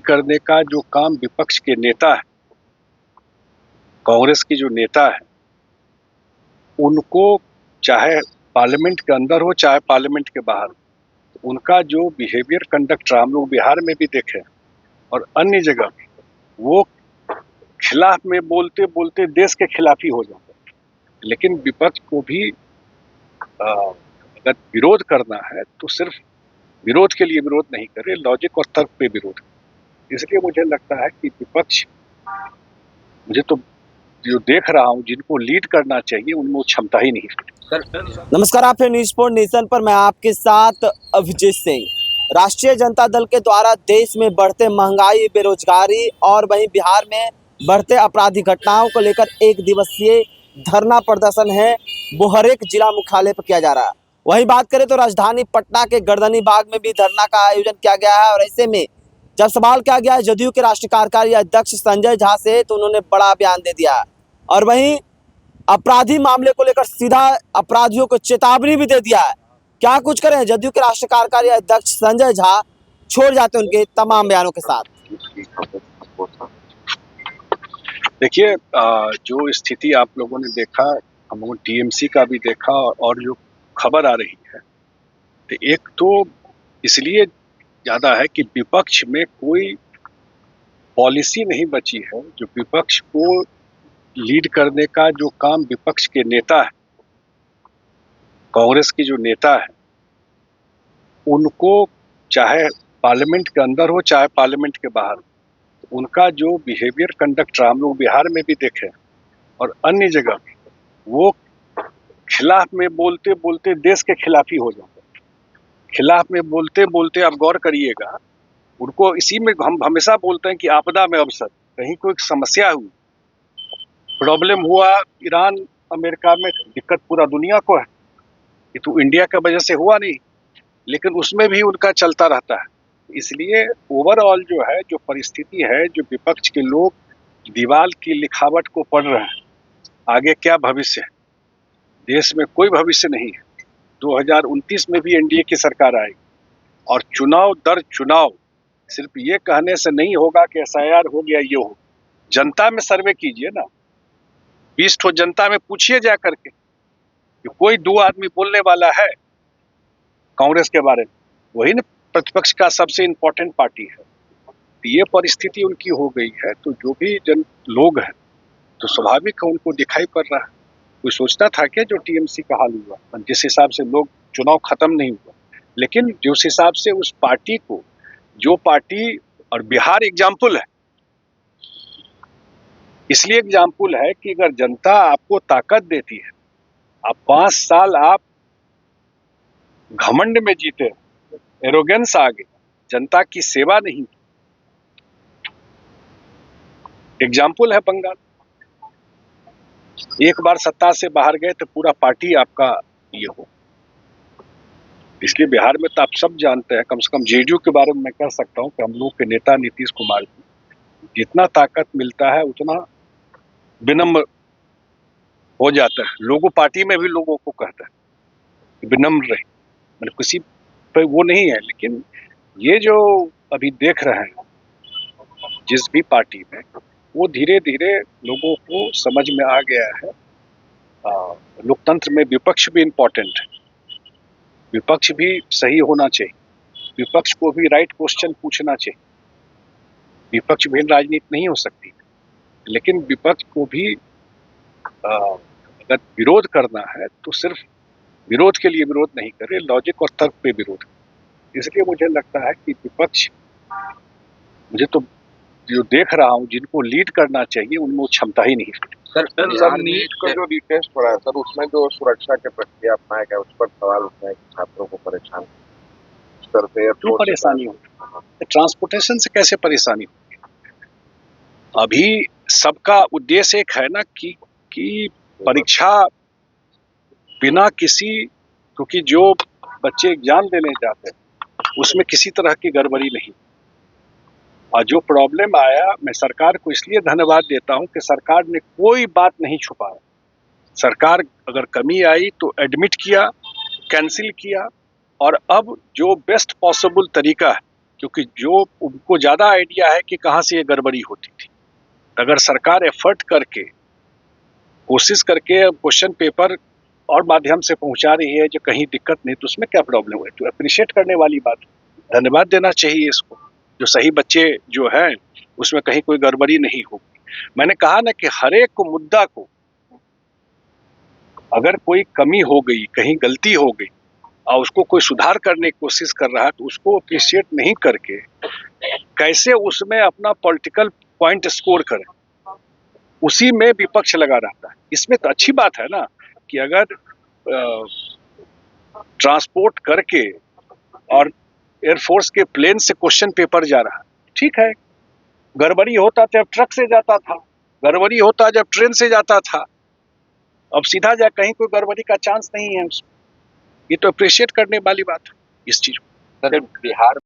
करने का जो काम विपक्ष के नेता है, कांग्रेस की जो नेता है, उनको चाहे पार्लियामेंट के अंदर हो चाहे पार्लियामेंट के बाहर, उनका जो बिहेवियर कंडक्ट रहा हम लोग बिहार में भी देखे और अन्य जगह भी, वो खिलाफ में बोलते बोलते देश के खिलाफ ही हो जाते हैं। लेकिन विपक्ष को भी अगर विरोध करना है तो सिर्फ विरोध के लिए विरोध नहीं करे, लॉजिक और तर्क पे विरोध करे। इसलिए मुझे लगता है कि विपक्ष, मुझे तो जो देख रहा हूँ जिनको लीड करना चाहिए उनमें वो क्षमता ही नहीं है। नमस्कार, आप न्यूज़ पोर्ट नेशन पर मैं आपके साथ अभिजीत सिंह। राष्ट्रीय जनता दल के द्वारा देश में बढ़ते महंगाई, बेरोजगारी और वहीं बिहार में बढ़ते आपराधिक घटनाओं को लेकर एक दिवसीय धरना प्रदर्शन है, वो हर एक जिला मुख्यालय पर किया जा रहा है। वहीं बात करें तो राजधानी पटना के गर्दनी बाग में भी धरना का आयोजन किया गया है। और ऐसे में जब सवाल किया गया है जदयू के राष्ट्रीय कार्यकारी अध्यक्ष संजय झा से, तो उन्होंने बड़ा बयान दे दिया। और वहीं अपराधी मामले को लेकर सीधा अपराधियों को चेतावनी भी दे दिया है। क्या कुछ करें, जदयू के राष्ट्रीय कार्यकारी अध्यक्ष संजय झा छोड़ जाते हैं उनके तमाम बयानों के साथ। देखिए, जो स्थिति आप लोगों ने देखा, हम लोगों ने टीएमसी का भी देखा और जो खबर आ रही है, तो एक तो इसलिए ज्यादा है कि विपक्ष में कोई पॉलिसी नहीं बची है। जो विपक्ष को लीड करने का जो काम विपक्ष के नेता है, कांग्रेस की जो नेता है, उनको चाहे पार्लियामेंट के अंदर हो चाहे पार्लियामेंट के बाहर, उनका जो बिहेवियर कंडक्ट रहा हम लोग बिहार में भी देखे और अन्य जगह भी, वो खिलाफ में बोलते बोलते देश के खिलाफ ही हो जाते हैं। खिलाफ में बोलते बोलते आप गौर करिएगा, उनको इसी में हम हमेशा बोलते हैं कि आपदा में अवसर, कहीं कोई समस्या हुई, प्रॉब्लम हुआ, ईरान अमेरिका में दिक्कत पूरा दुनिया को है, ये तो इंडिया की वजह से हुआ नहीं, लेकिन उसमें भी उनका चलता रहता है। इसलिए ओवरऑल जो है, जो परिस्थिति है, जो विपक्ष के लोग दीवार की लिखावट को पढ़ रहे हैं, आगे क्या भविष्य है, देश में कोई भविष्य नहीं है। 2029 में भी एनडीए की सरकार आएगी और चुनाव दर चुनाव सिर्फ ये कहने से नहीं होगा कि एसआईआर हो गया, ये हो, जनता में सर्वे कीजिए ना, 20 ठो जनता में पूछिए जा करके कि कोई 2 आदमी बोलने वाला है कांग्रेस के बारे में, वही ना प्रतिपक्ष का सबसे इम्पोर्टेंट पार्टी है। तो ये परिस्थिति उनकी हो गई है, तो जो भी जन लोग हैं तो स्वाभाविक है उनको दिखाई पड़ रहा है। कोई सोचता था कि जो टीएमसी का हाल हुआ, जिस हिसाब से लोग, चुनाव खत्म नहीं हुआ, लेकिन जिस हिसाब से उस पार्टी को, जो पार्टी, और बिहार एग्जाम्पल है, इसलिए एग्जाम्पल है कि अगर जनता आपको ताकत देती है, आप 5 साल आप घमंड में जीते, एरोगेंस आ गई, जनता की सेवा नहीं की। एग्जाम्पल है बंगाल, एक बार सत्ता से बाहर गए तो पूरा पार्टी आपका ये हो। इसलिए बिहार में तो आप सब जानते हैं, कम से कम जेडीयू के बारे में मैं कह सकता हूं कि हम लोग के नेता नीतीश कुमार जी, जितना ताकत मिलता है उतना विनम्र हो जाता है। लोगों पार्टी में भी लोगों को कहता है कि विनम्र रहे, मतलब किसी पे वो नहीं है। लेकिन ये जो अभी देख रहे हैं जिस भी पार्टी में, वो धीरे धीरे लोगों को समझ में आ गया है। लोकतंत्र में विपक्ष भी इम्पोर्टेंट है, विपक्ष भी सही होना चाहिए, विपक्ष को भी राइट क्वेश्चन पूछना चाहिए। विपक्ष भी राजनीति नहीं हो सकती, लेकिन विपक्ष को भी अगर विरोध करना है तो सिर्फ विरोध के लिए विरोध नहीं करे, लॉजिक और तर्क पे विरोध करे। इसलिए मुझे लगता है कि विपक्ष, मुझे तो जो देख रहा हूँ जिनको लीड करना चाहिए उनमें वो क्षमता ही नहीं है। सर नीट का जो रिटेस्ट हो रहा है सर, उसमें जो सुरक्षा के प्रक्रिया अपनाया गया उस पर सवाल उठा है कि छात्रों को परेशान करते हैं। क्यों परेशानी हो, ट्रांसपोर्टेशन से कैसे परेशानी होगी? अभी सबका उद्देश्य एक है ना कि परीक्षा बिना किसी, क्योंकि जो बच्चे एग्जाम देने जाते हैं उसमें किसी तरह की गड़बड़ी नहीं, और जो प्रॉब्लम आया, मैं सरकार को इसलिए धन्यवाद देता हूं कि सरकार ने कोई बात नहीं छुपाया। सरकार अगर कमी आई तो एडमिट किया, कैंसिल किया, और अब जो बेस्ट पॉसिबल तरीका है क्योंकि जो उनको ज़्यादा आइडिया है कि कहाँ से ये गड़बड़ी होती थी। अगर सरकार एफर्ट करके, कोशिश करके क्वेश्चन पेपर और माध्यम से पहुंचा रही है जो कहीं दिक्कत नहीं, तो उसमें क्या प्रॉब्लम है? तो अप्रिशिएट करने वाली बात, धन्यवाद देना चाहिए इसको, जो सही बच्चे जो हैं उसमें कहीं कोई गड़बड़ी नहीं होगी। मैंने कहा ना कि हर एक मुद्दा को अगर कोई कमी हो गई, कहीं गलती हो गई और उसको कोई सुधार करने की कोशिश कर रहा है, तो उसको अप्रिशिएट नहीं करके कैसे उसमें अपना पॉलिटिकल पॉइंट स्कोर करें, उसी में विपक्ष लगा रहता है। इसमें तो अच्छी बात है ना कि अगर ट्रांसपोर्ट करके और एयरफोर्स के प्लेन से क्वेश्चन पेपर जा रहा है, ठीक है। गड़बड़ी होता जब ट्रक से जाता था, गड़बड़ी होता जब ट्रेन से जाता था, अब सीधा जा, कहीं कोई गड़बड़ी का चांस नहीं है उसमें। ये तो अप्रिशिएट करने वाली बात है इस चीज को। सर, बिहार